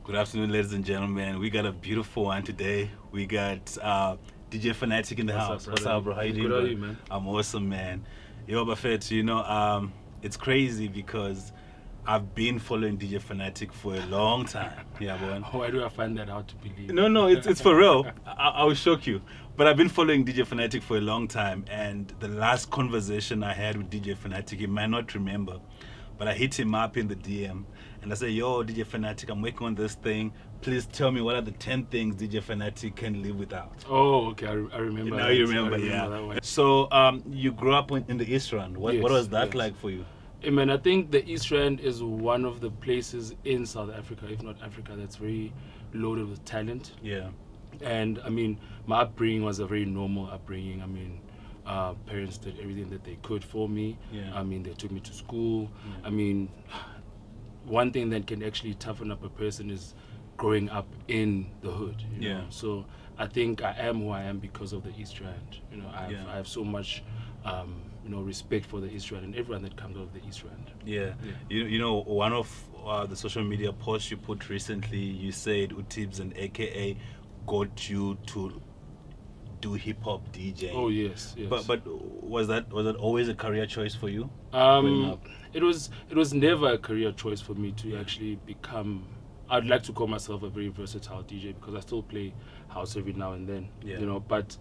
Good afternoon, ladies and gentlemen. We got a beautiful one today. We got DJ Fanatic in the house. What's up, bro? How you doing, Good, bro? how are you, man? I'm awesome, man. Yo, Buffett, it's crazy because I've been following DJ Fanatic for a long time. Yeah, boy. Why do I find that hard to believe? No, it's for real. I will shock you. But I've been following DJ Fanatic for a long time, and the last conversation I had with DJ Fanatic, you might not remember, but I hit him up in the DM, and I said, yo, DJ Fanatic, I'm working on this thing. Please tell me what are the 10 things DJ Fanatic can live without. Oh, okay, I remember. Now that. you remember, I yeah. that one. So you grew up in the East Rand. What Yes, was that yes. like for you? Hey, man, I think the East Rand is one of the places in South Africa, if not Africa, that's very loaded with talent. Yeah. And I mean, my upbringing was a very normal upbringing. I mean, parents did everything that they could for me. Yeah. I mean, they took me to school. Yeah. I mean, one thing that can actually toughen up a person is growing up in the hood. You know? Yeah. So I think I am who I am because of the East Rand. You know, I have so much, respect for the East Rand and everyone that comes out of the East Rand. Yeah. You know, one of the social media posts you put recently, you said Utibs and AKA got you to do hip hop DJing. Oh yes. But was that always a career choice for you? growing up? It was never a career choice for me to actually become. I'd like to call myself a very versatile DJ because I still play house every now and then. Yeah. You know, but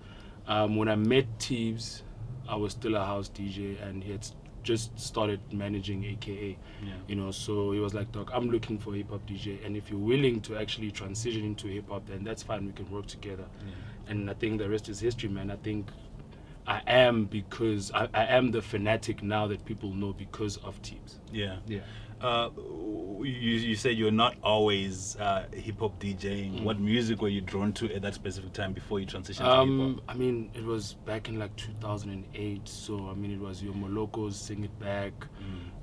when I met Teebs, I was still a house DJ and he had just started managing AKA. Yeah. You know, so he was like, Doc, I'm looking for a hip hop DJ, and if you're willing to actually transition into hip hop, then that's fine. We can work together. Yeah. And I think the rest is history, man. I think I am because I am the fanatic now that people know because of Teebs. Yeah. Yeah. You said you're not always hip hop DJing. What music were you drawn to at that specific time before you transitioned to hip hop? I mean, it was back in like 2008. So I mean, it was your Molokos, Sing It Back,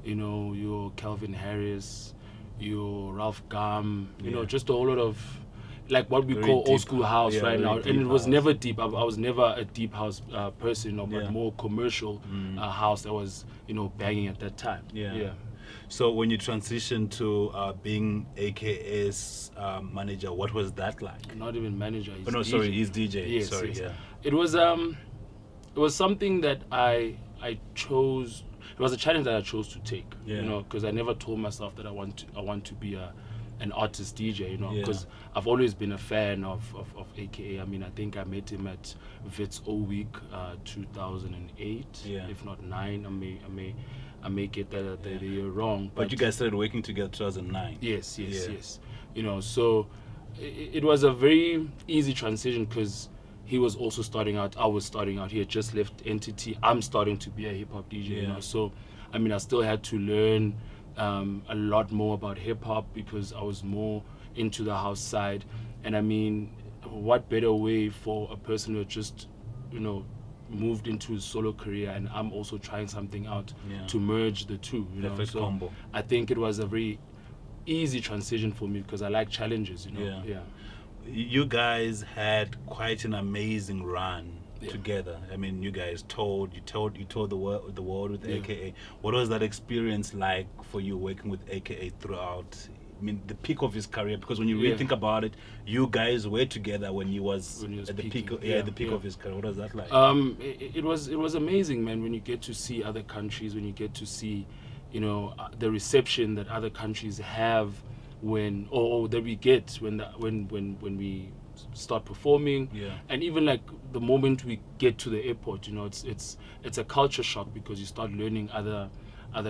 you know, your Calvin Harris, your Ralph Gum, you know, just a whole lot of like what we Very call deep, old school house right very now. deep And it was house. never deep. I was never a deep house person, but Yeah. more commercial house that was, banging at that time. Yeah. So when you transitioned to being AKA's manager, what was that like? Not even manager. Oh no, sorry, he's DJ. Yes, sorry, yes. yeah. It was something that I chose. It was a challenge that I chose to take. Yeah. You know, because I never told myself that I want to be an artist DJ. You know, Yeah. because I've always been a fan of AKA. I mean, I think I met him at Vets O Week 2008, Yeah. if not 9. I may get the year wrong. But you guys started working together 2009. Yes. Yeah. You know, so it was a very easy transition because he was also starting out. I was starting out. He had just left Entity. I'm starting to be a hip hop DJ. You Yeah. know, so I mean, I still had to learn a lot more about hip hop because I was more into the house side. And I mean, what better way for a person who just, moved into his solo career, and I'm also trying something out Yeah. to merge the two. You know, Perfect so combo. I think it was a very easy transition for me because I like challenges. Yeah. You guys had quite an amazing run Yeah. together. I mean, you guys told the world with Yeah. AKA. What was that experience like for you working with AKA throughout? I mean, the peak of his career, because when you really Yeah. think about it, you guys were together when he was When he was at the peak. peaking. At the peak Yeah. of his career. What was that like? It was amazing, man. When you get to see other countries, when you get to see, the reception that other countries have when or that we get when we start performing, Yeah. and even like the moment we get to the airport, it's a culture shock because you start learning other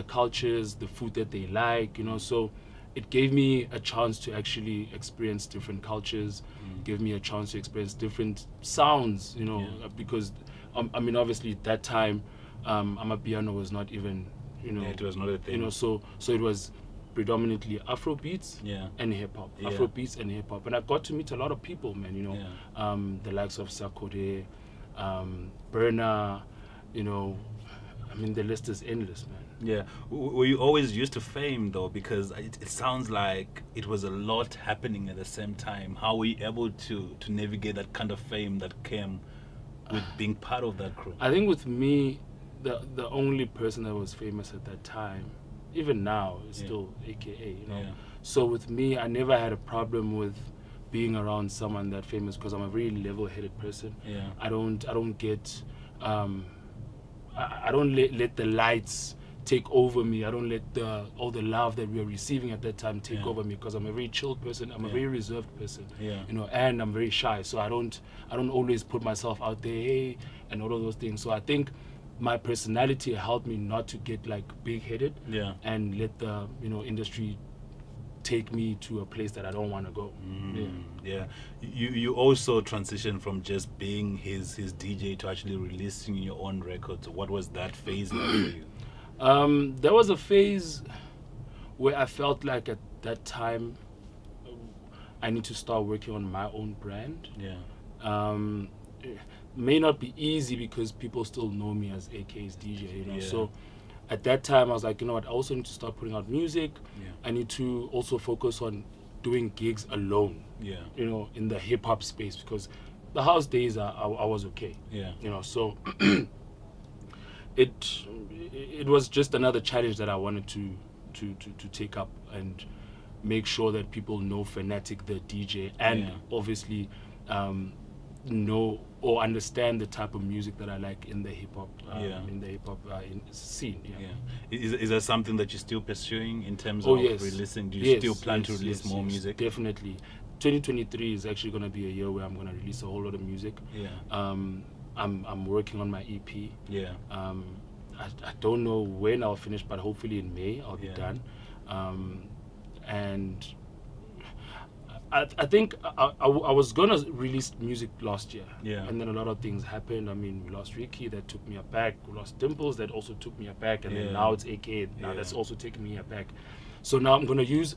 cultures, the food that they like, so. It gave me a chance to actually experience different cultures, gave me a chance to experience different sounds, because, I mean, obviously at that time, Amapiano was not even, it was not a thing. so it was predominantly Afro beats Yeah. and hip hop, Yeah. Afro beats and hip hop. And I got to meet a lot of people, man, Yeah. the likes of Sakode, Burner, I mean, the list is endless, man. Yeah. Were you always used to fame though? Because it sounds like it was a lot happening at the same time. How were you able to navigate that kind of fame that came with being part of that crew? I think with me, the only person that was famous at that time, even now, is Yeah. still AKA, Yeah. So with me, I never had a problem with being around someone that famous because I'm a very level-headed person. Yeah. I don't get I don't let the lights take over me. I don't let all the love that we are receiving at that time take Yeah. over me because I'm a very chilled person. I'm a Yeah. very reserved person. Yeah. And I'm very shy. So I don't always put myself out there, hey, and all of those things. So I think my personality helped me not to get like big-headed Yeah. and let the industry take me to a place that I don't want to go. Yeah. You also transitioned from just being his DJ to actually releasing your own records. What was that phase like for you? There was a phase where I felt like at that time I need to start working on my own brand. Yeah. It may not be easy because people still know me as AK's DJ, Yeah. So at that time I was like, you know what, I also need to start putting out music. Yeah. I need to also focus on doing gigs alone. Yeah. In the hip hop space because the house days I was okay. Yeah. So it was just another challenge that I wanted to take up and make sure that people know Fanatic the DJ and Yeah. obviously know or understand the type of music that I like in the hip hop scene. Yeah. Is that something that you're still pursuing in terms Oh of yes. releasing? Do you Yes, still plan to yes, release yes, more yes, music? Definitely. 2023 is actually going to be a year where I'm going to release a whole lot of music. Yeah. I'm working on my EP. Yeah. I don't know when I'll finish, but hopefully in May I'll be Yeah. done. And I think I was gonna release music last year. Yeah. And then a lot of things happened. I mean, we lost Ricky, that took me aback. We lost Dimples, that also took me aback. And Yeah. then now it's AK, now Yeah. that's also taking me aback. So now I'm gonna use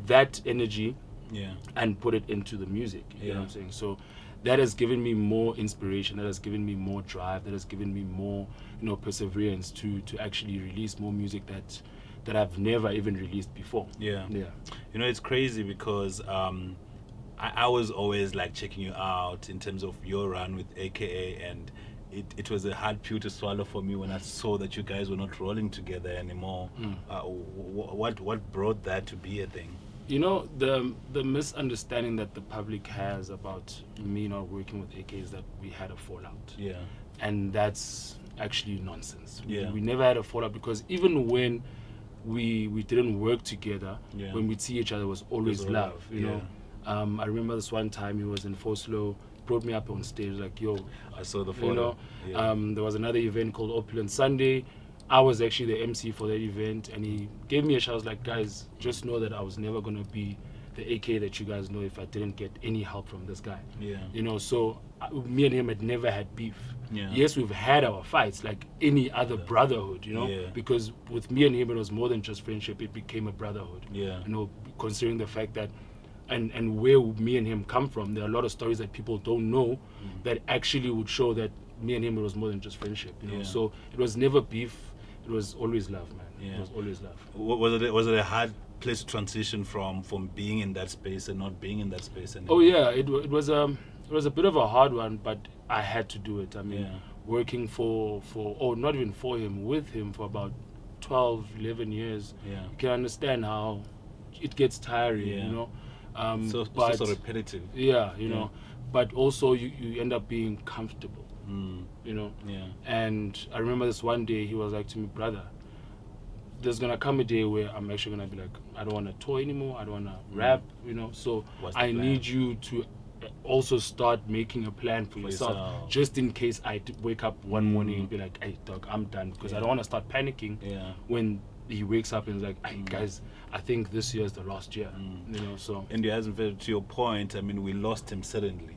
that energy Yeah. and put it into the music. You know Yeah. what I'm saying? So that has given me more inspiration, that has given me more drive, that has given me more, perseverance to actually release more music that I've never even released before. Yeah. Yeah. It's crazy because I was always like checking you out in terms of your run with AKA, and it was a hard pill to swallow for me when I saw that you guys were not rolling together anymore. What brought that to be a thing? The misunderstanding that the public has about me not working with AK is that we had a fallout. Yeah. And that's actually nonsense. Yeah. We never had a fallout because even when we didn't work together, Yeah. when we'd see each other, it was always all love. love, You know. I remember this one time he was in Foslo, brought me up on stage like, yo, I saw the photo. there was another event called Opulent Sunday. I was actually the MC for that event, and he gave me a shout. I was like, guys, just know that I was never gonna be the AK that you guys know if I didn't get any help from this guy. Yeah. So me and him had never had beef. Yeah. Yes, we've had our fights like any other brotherhood, Yeah. because with me and him it was more than just friendship, it became a brotherhood. Yeah. Considering the fact that and where me and him come from, there are a lot of stories that people don't know that actually would show that me and him it was more than just friendship. Yeah. So it was never beef, it was always love, man. Yeah. It was always love. Was it a hard place to transition from being in that space and not being in that space anymore? Oh yeah, it was a bit of a hard one, but I had to do it. I mean, Yeah. working not even for him, with him for about 12, 11 years, Yeah. you can understand how it gets tiring, Yeah. So it's but also repetitive. yeah, Yeah. but also you end up being comfortable, Yeah. And I remember this one day he was like to me, brother, there's gonna come a day where I'm actually gonna be like, I don't want to tour anymore, I don't want to rap, so What's the I plan? need you to also start making a plan for yourself, yourself. just in case I wake up one morning and be like, hey dog, I'm done, because I don't want to start panicking Yeah. when he wakes up and is like, hey guys, I think this year is the last year, so And he hasn't felt, to your point, I mean, we lost him suddenly.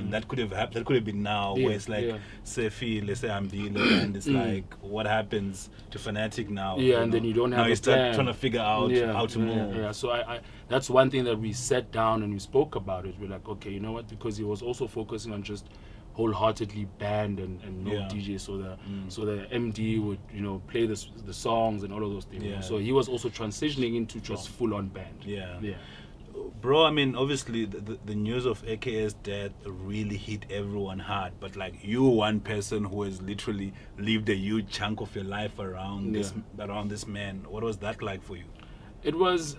That could have happened. That could have been now, Yeah, where it's like, yeah. Sefi, let's say I'm dealing, and it's like, what happens to Fanatic now? and then you don't have now a you start plan. trying to figure out how to move. Yeah. So I that's one thing that we sat down and we spoke about it. We're like, okay, you know what? Because he was also focusing on just wholeheartedly band and no Yeah. DJ, so the MD would play the songs and all of those things. Yeah. So he was also transitioning into just full on band. Yeah. Yeah. Bro, I mean, obviously, the news of AK's death really hit everyone hard. But like, you were one person who has literally lived a huge chunk of your life around this man. What was that like for you? It was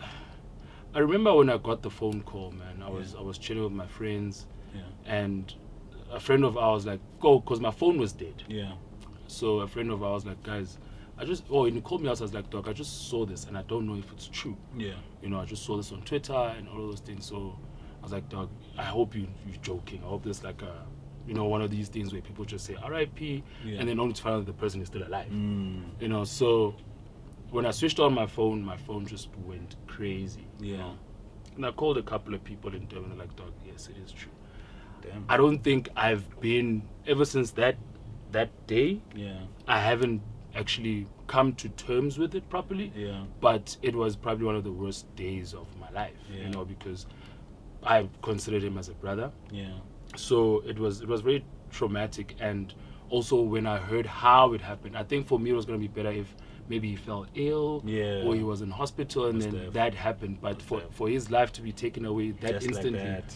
I remember when I got the phone call, man. I was chilling with my friends, Yeah. and a friend of ours like, go, because my phone was dead. Yeah. So a friend of ours like, guys, and he called me out. I was like, dog, I just saw this and I don't know if it's true. Yeah. I just saw this on Twitter and all of those things. So I was like, dog, I hope you're joking. I hope there's like a, one of these things where people just say R.I.P. Yeah. and then only to find out the person is still alive. So when I switched on my phone just went crazy. Yeah. And I called a couple of people in Durban and they're like, dog, yes, it is true. Damn. I don't think I've been, ever since that day, Yeah. I haven't actually come to terms with it properly. Yeah. But it was probably one of the worst days of my life, because I considered him as a brother. Yeah. So it was very traumatic. And also when I heard how it happened, I think for me it was going to be better if maybe he fell ill, or he was in hospital and then that happened. But for his life to be taken away that Just instantly, like that.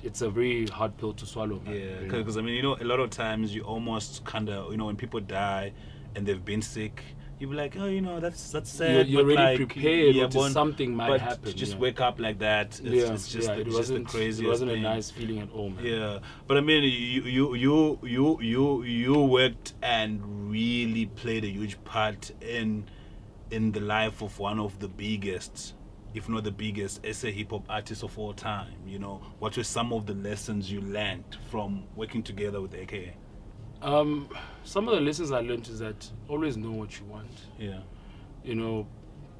It's a very hard pill to swallow, man. Yeah, because I mean, a lot of times you almost kind of, when people die and they've been sick, you be like, oh, that's sad. You're but already like, prepared, yeah, or something might but happen. to just wake up like that, it's just it the wasn't craziest It wasn't thing. a nice feeling at all, man. Yeah, but I mean, you worked and really played a huge part in the life of one of the biggest, if not the biggest, SA hip hop artist of all time. What were some of the lessons you learned from working together with AKA? Some of the lessons I learned is that always know what you want. Yeah.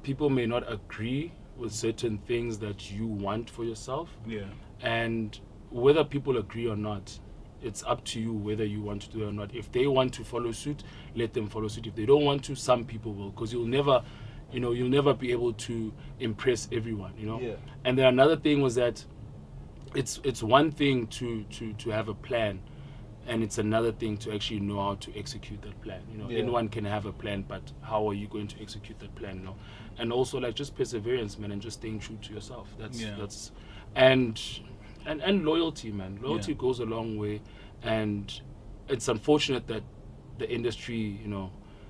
People may not agree with certain things that you want for yourself. Yeah. And whether people agree or not, it's up to you whether you want to do it or not. If they want to follow suit, let them follow suit. If they don't want to, some people will, because you'll never be able to impress everyone. Yeah. And then another thing was that it's one thing to have a plan, and it's another thing to actually know how to execute that plan. Anyone can have a plan, but how are you going to execute that plan? And also like just perseverance, man, and just staying true to yourself. That's and loyalty, man. Loyalty goes a long way, and it's unfortunate that the industry,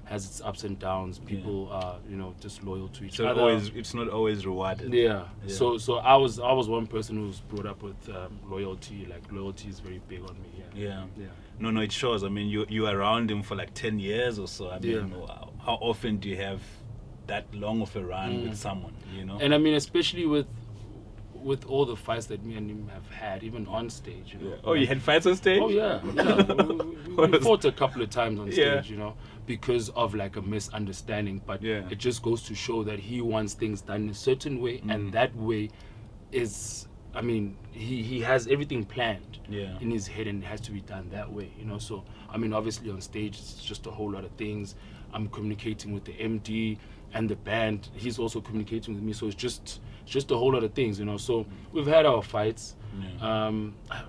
has its ups and downs. People are, just loyal to each other. It's not always rewarded. Yeah. So I was one person who was brought up with loyalty. Like loyalty is very big on me. Yeah. No, it shows. I mean, you were around him for like 10 years or so. I mean, how often do you have that long of a run with someone? And I mean, especially with all the fights that me and him have had, even on stage. Oh, you had fights on stage? Oh yeah. We fought a couple of times on stage, because of like a misunderstanding. But it just goes to show that he wants things done in a certain way, and that way is, I mean, he has everything planned in his head, and it has to be done that way. So I mean, obviously on stage it's just a whole lot of things. I'm communicating with the MD and the band. He's also communicating with me, so it's just a whole lot of things. So we've had our fights. I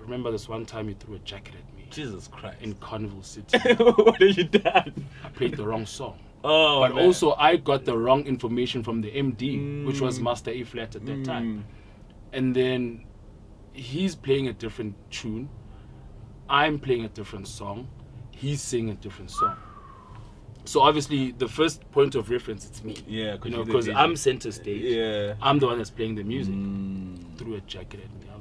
remember this one time he threw a jacket at me. Jesus Christ. In Carnival City. What have you done? I played the wrong song. Oh, but man. also I got the wrong information from the MD, which was Master A Flat at that time. And then he's playing a different tune. I'm playing a different song. He's singing a different song. So obviously the first point of reference, it's me. Yeah, because I'm center stage. Yeah. I'm the one that's playing the music. Threw a jacket at me. I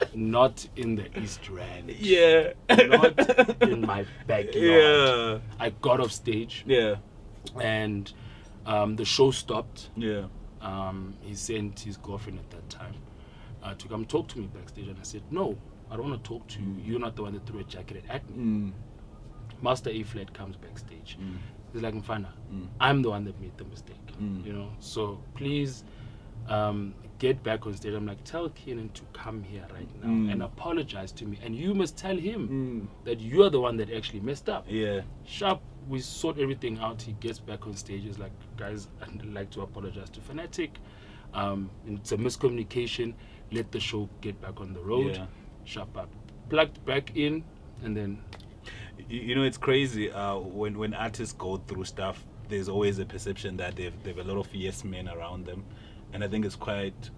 was not in the East Rand. Yeah. Not in my backyard. Yeah. I got off stage. Yeah. And the show stopped. Yeah. He sent his girlfriend at that time to come talk to me backstage, and I said, no, I don't want to talk to you. You're not the one that threw a jacket at me. Master A Flat comes backstage. He's like, Mfana, I'm the one that made the mistake. So please get back on stage. I'm like, tell Keenan to come here right now and apologize to me, and you must tell him that you are the one that actually messed up. Yeah. Sharp, we sort everything out. He gets back on stage. He's like, guys, I'd like to apologize to Fanatic. It's a miscommunication. Let the show get back on the road. Yeah. Sharp up. Plugged back in, and then... It's crazy. When artists go through stuff, there's always a perception that they've a lot of yes men around them. And I think it's quite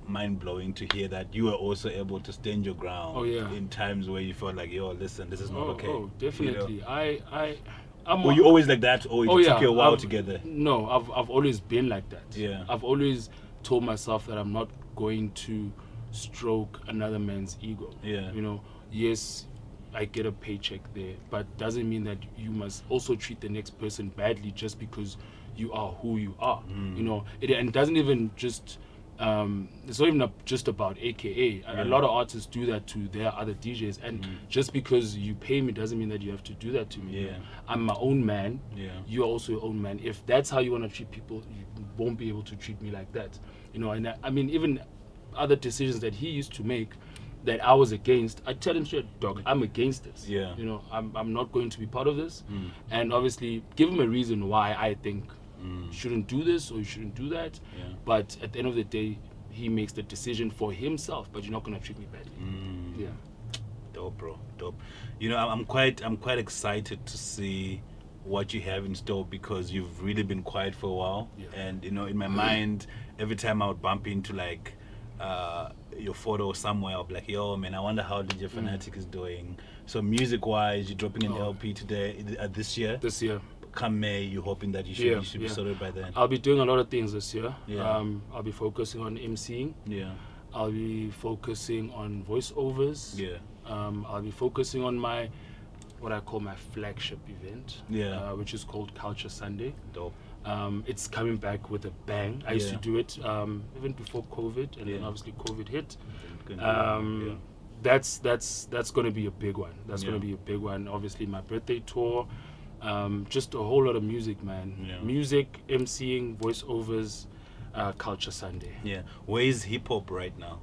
mind-blowing to hear that you were also able to stand your ground in times where you felt like, yo, listen, this is not okay. Oh, definitely. Were you always like that, or it took you a while to get there? No, I've always been like that. Yeah. I've always told myself that I'm not going to stroke another man's ego. Yeah. You know, yes, I get a paycheck there, but doesn't mean that you must also treat the next person badly just because you are who you are. You know, and it doesn't even just it's not even just about AKA. A lot of artists do that to their other DJs, and just because you pay me doesn't mean that you have to do that to me. Yeah. I'm my own man. Yeah. You're also your own man. If that's how you want to treat people, you won't be able to treat me like that. You know, and I mean, even other decisions that he used to make that I was against, I tell him straight, dog, I'm against this. Yeah. You know, I'm not going to be part of this. And obviously give him a reason why I think you shouldn't do this or you shouldn't do that. Yeah. But at the end of the day, he makes the decision for himself, but you're not going to treat me badly. Yeah. Dope, bro. Dope. You know, I'm quite excited to see what you have in store because you've really been quiet for a while. Yeah. And you know, in my mind, every time I would bump into like your photo somewhere, I'll be like, yo, man, I wonder how DJ Fanatic is doing. So music-wise, you're dropping an LP today, this year. This year. Come May, you're hoping that you should be sorted by then. I'll be doing a lot of things this year. Yeah. I'll be focusing on MCing. Yeah. I'll be focusing on voiceovers. Yeah. I'll be focusing on what I call my flagship event. Yeah. Which is called Culture Sunday. Dope. It's coming back with a bang. I used to do it even before COVID, and then obviously COVID hit. That's going to be a big one. That's going to be a big one. Obviously, my birthday tour. Just a whole lot of music, man. Yeah. Music, MCing, voiceovers, Culture Sunday. Yeah. Where is hip hop right now?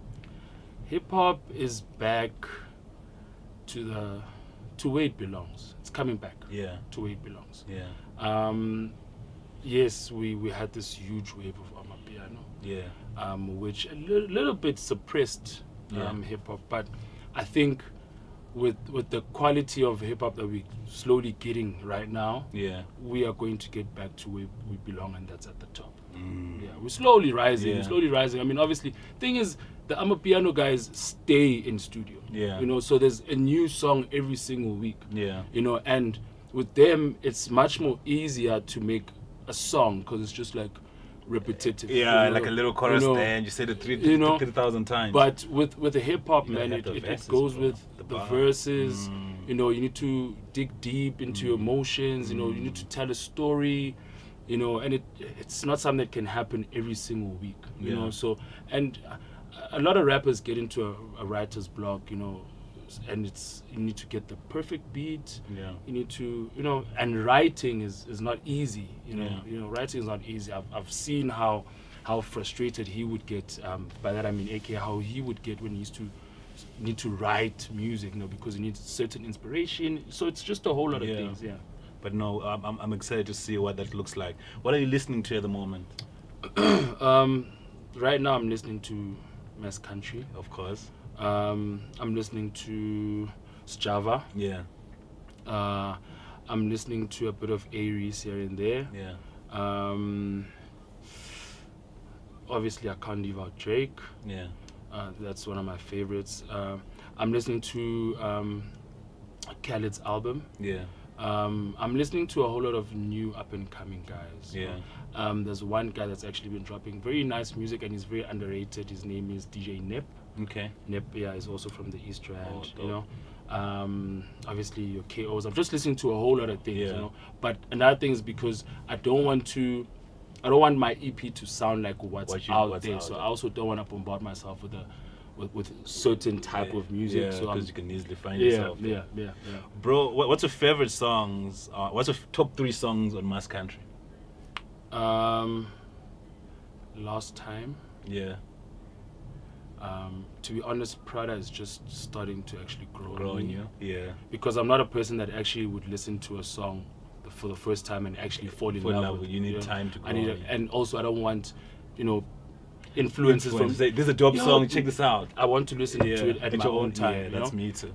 Hip hop is back to where it belongs. It's coming back. Yeah. To where it belongs. Yeah. Yes, we had this huge wave of Amapiano. Yeah. Which a little bit suppressed hip hop, but I think with the quality of hip hop that we're slowly getting right now, we are going to get back to where we belong, and that's at the top. Yeah, we're slowly rising. Yeah. We're slowly rising. I mean, obviously, thing is, the Amapiano guys stay in studio. Yeah. You know, so there's a new song every single week. Yeah. You know, and with them, it's much more easier to make a song because it's just like repetitive. Yeah, you know, like a little chorus you know, there, and you said it 3,000 times. But with the hip hop, You gotta man, have the it verses, goes bro. with The the bar. verses. You know, you need to dig deep into your emotions. You know, you need to tell a story. You know, and it's not something that can happen every single week. You know, so and a lot of rappers get into a writer's block. You know, and you need to get the perfect beat. Yeah. You need to, you know, and writing is not easy. You know, Yeah. you know, writing is not easy. I've seen how frustrated he would get. By that I mean, AK, how he would get when he used to need to write music. You know, because he needs certain inspiration. So it's just a whole lot of things. Yeah. But no, I'm excited to see what that looks like. What are you listening to at the moment? Right now I'm listening to Mass Country. Of course. I'm listening to Sjava. Yeah. I'm listening to a bit of Aries here and there. Yeah. Obviously, I can't leave out Drake. Yeah. That's one of my favorites. I'm listening to Khaled's album. Yeah. I'm listening to a whole lot of new up-and-coming guys. Yeah. There's one guy that's actually been dropping very nice music, and he's very underrated. His name is DJ Nep. Okay. Nep, is also from the East Rand, dope. you know. Obviously your KOs. I'm just listening to a whole lot of things, Yeah. you know. But another thing is because I don't want my EP to sound like what's out there. So I also don't want to bombard myself with certain type of music. Yeah, so because you can easily find yourself. Yeah. Bro, what's your favorite songs? What's your top 3 songs on Mass Country? Last Time. Yeah. To be honest, Prada is just starting to actually grow on on me. you? Yeah. Because I'm not a person that actually would listen to a song for the first time and actually fall in love with it. You need know? time to grow. I need and also I don't want, you know, influences from. Say, this is a dope song. Check this out. I want to listen to it at my your own time. Yeah, you that's know? me too.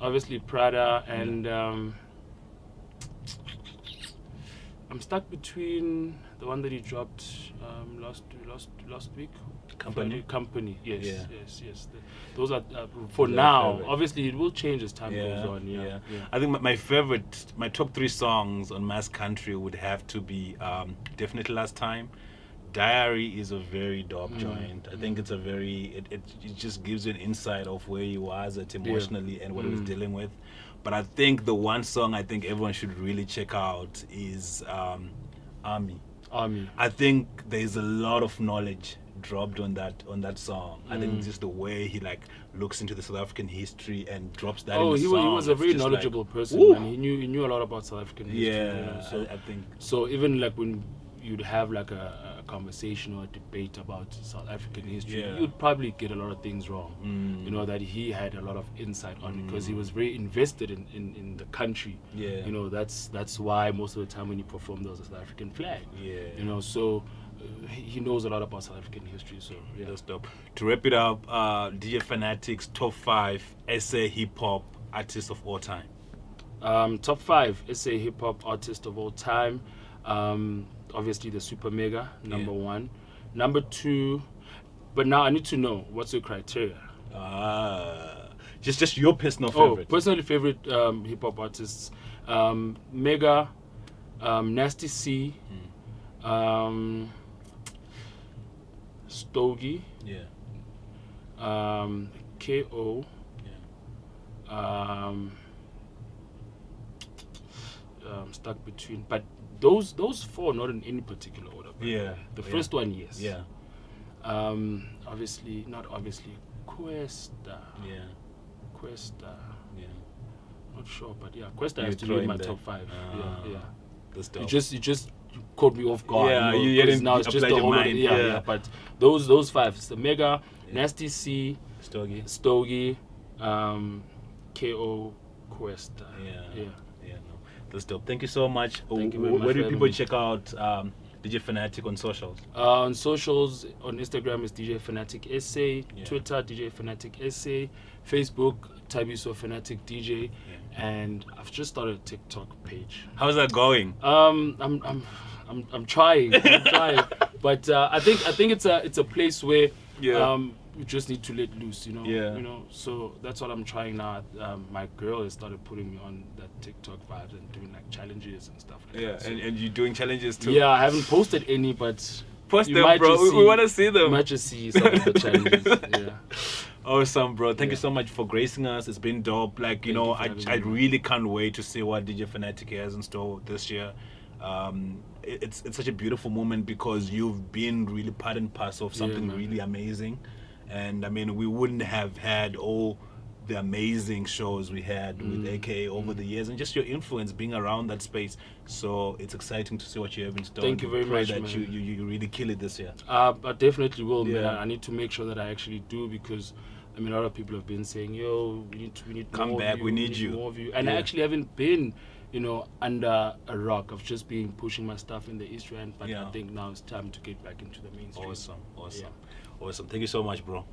Obviously Prada and I'm stuck between the one that he dropped last week. Company. Yes, Yeah. yes. Those are for Those are now. favorite. Obviously, it will change as time goes on. Yeah. I think my top 3 songs on Mass Country would have to be definitely Last Time, Diary is a very dope joint. I think it's a very it just gives you an insight of where he was at emotionally and what he was dealing with. But I think the one song I think everyone should really check out is Army. Army. I think there's a lot of knowledge dropped on that song. I think just the way he like looks into the South African history and drops that. Oh, in the he song, was a it's very just knowledgeable like, person, woo! man. He knew a lot about South African history. Yeah, You know, so, I think. so even like when you'd have like a conversation or a debate about South African history, Yeah. you'd probably get a lot of things wrong. You know, that he had a lot of insight on because he was very invested in the country. Yeah. You know, that's why most of the time when you perform there was a South African flag. Yeah. You know, so he knows a lot about South African history. So yeah. That's dope. To wrap it up, DJ Fanatic's top 5 SA hip hop artists of all time. Top 5 SA hip hop artist of all time. Obviously the Super Mega, number 1. Number 2, but now I need to know what's your criteria. Just your personal Oh, favorite. personally favorite hip hop artists: Mega, Nasty C, Stogie, Yeah. KO. Yeah. Stuck between, but those 4 not in any particular order. by the Yeah, way. The yeah. first one, yes. Yeah. Obviously, not obviously. Questa. Yeah. Yeah. Not sure, but yeah, Questa You has to throw be in in my there. top 5. Yeah. That's You dope. just caught me off guard. Yeah, you know, you 'cause didn't now it's just apply the your whole mind, yeah, yeah. yeah. But those 5, it's the Mega, Nasty C, Stogie. Stogie, KO, Questa. Yeah. Yeah, no. That's dope. Thank you so much. Thank you very much Where do for people having me. check out DJ Fanatic on socials? On socials, on Instagram is DJ Fanatic SA, Yeah. Twitter DJ Fanatic SA, Facebook Tabiso Fanatic DJ, and I've just started a TikTok page. How's that going? I'm trying, but I think it's a place where Yeah. you just need to let loose, you know. Yeah. You know, so that's what I'm trying now. My girl has started putting me on that TikTok vibes and doing like challenges and stuff like Yeah, that. So, and you're doing challenges too. yeah, I haven't posted any, but Post you them, might bro. just We want to see you them. might just see some of the challenges. Yeah. Awesome, bro. Thank you Yeah. so much for gracing us. It's been dope. Like, you Thank know, you for having I me, man. really can't wait to see what DJ Fanatic has in store this year. It's such a beautiful moment because you've been really part and parcel of something man. really amazing. And I mean, we wouldn't have had all the amazing shows we had with AKA over the years, and just your influence being around that space. So it's exciting to see what you have in store. Thank you very Pray much, that man. you really kill it this year. I definitely will, man. Yeah. I need to make sure that I actually do because I mean a lot of people have been saying, "Yo, we need Come more back, of you, we need you." more of you," and I Yeah. actually haven't been, you know, under a rock. I've just been pushing my stuff in the East End, but Yeah. I think now it's time to get back into the mainstream. Awesome. Yeah. Awesome. Thank you so much, bro.